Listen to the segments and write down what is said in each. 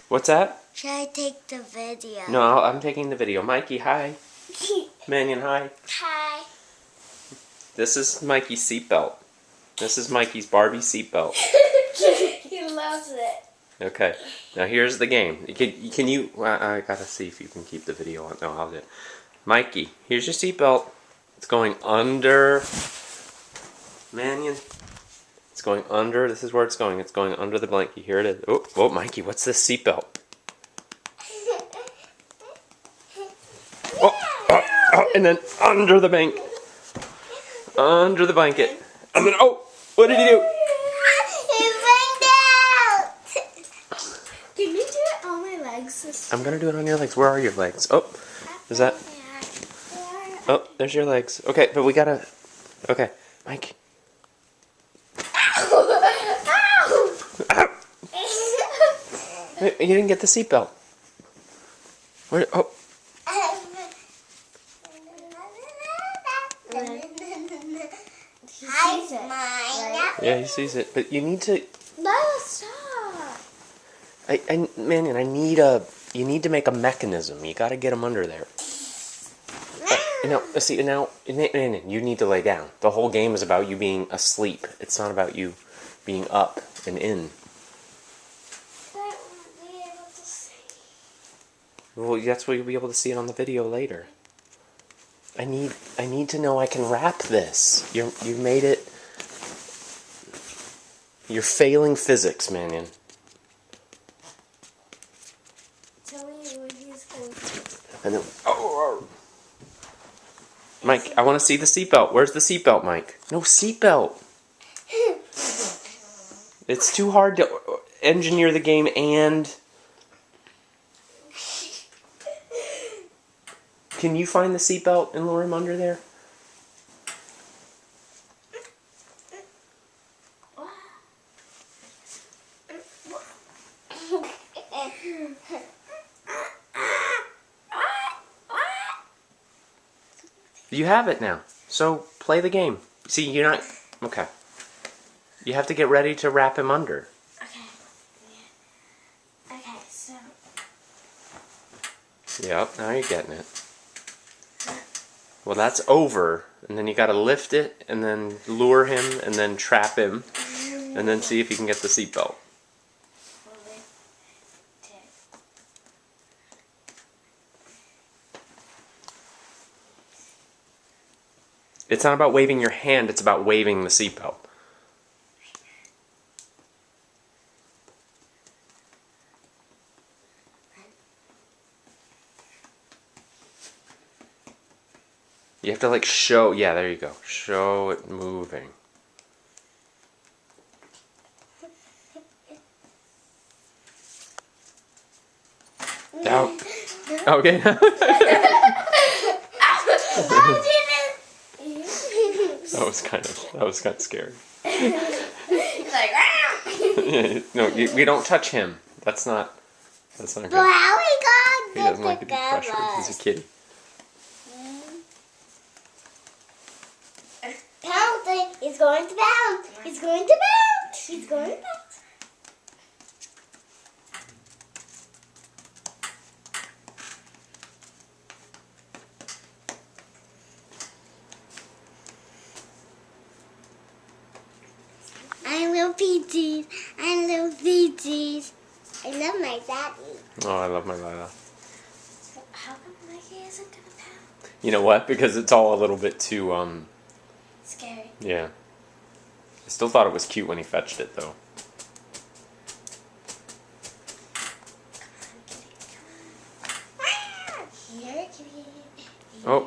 What's that? Should I take the video? No, I'm taking the video. Mikey, hi. Manion, hi. Hi. This is Mikey's seatbelt. This is Mikey's Barbie seatbelt. He loves it. Okay, now here's the game. Can you? I gotta see if you can keep the video on. No, I'll do it. Mikey, here's your seatbelt. It's going under. Manion. It's going under. This is where it's going. It's going under the blanket. Here it is. Oh, Mikey, what's this seatbelt? Oh, and then under the bank. Under the blanket. And then, oh, what did he do? He banged out. Can you do it on my legs? I'm gonna do it on your legs. Where are your legs? Oh, is that? Oh, there's your legs. Okay, but we gotta. Okay, Mike. Ow! You didn't get the seatbelt. Where? Oh. He sees it, right? Yeah, he sees it, but you need to. No, stop. Manion, you need to make a mechanism. You got to get him under there. See, now, you need to lay down. The whole game is about you being asleep. It's not about you being up and in. I won't be able to see. Well, that's where you'll be able to see it on the video later. I need to know I can wrap this. You made it. You're failing physics, Manion. Tell me what he's going to do. And then, Mike, I want to see the seatbelt. Where's the seatbelt, Mike? No seatbelt. It's too hard to engineer the game and... Can you find the seatbelt and lure him under there? You have it now. So play the game. See, you're not... Okay. You have to get ready to wrap him under. Okay. Yeah. Okay, so... Yep, now you're getting it. Well, that's over. And then you gotta lift it, and then lure him, and then trap him, and then see if you can get the seatbelt. It's not about waving your hand, it's about waving the seatbelt. You have to like show, yeah, there you go. Show it moving. Out. Okay. That was kind of scary. He's like, No, we don't touch him. That's not good. but how we got He doesn't like to be pressured. He's a kitty. Pouncing. He's going to bounce. He's going to bounce. He's going to bounce. I love PGs. I love PGs. I love my daddy. Oh, I love my Lila. So how come Mikey isn't gonna pound? You know what? Because it's all a little bit too, Scary. yeah. I still thought it was cute when he fetched it, though. Here, kitty. Oh,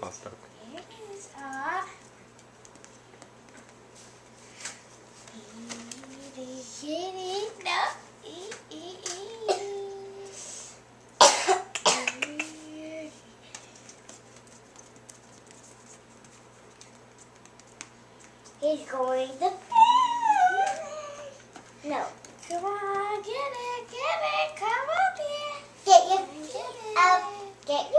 lost up. Here it is. Ah. Kitty, no. He's going to... No. Come on, get it, come up here. Get your... Get it.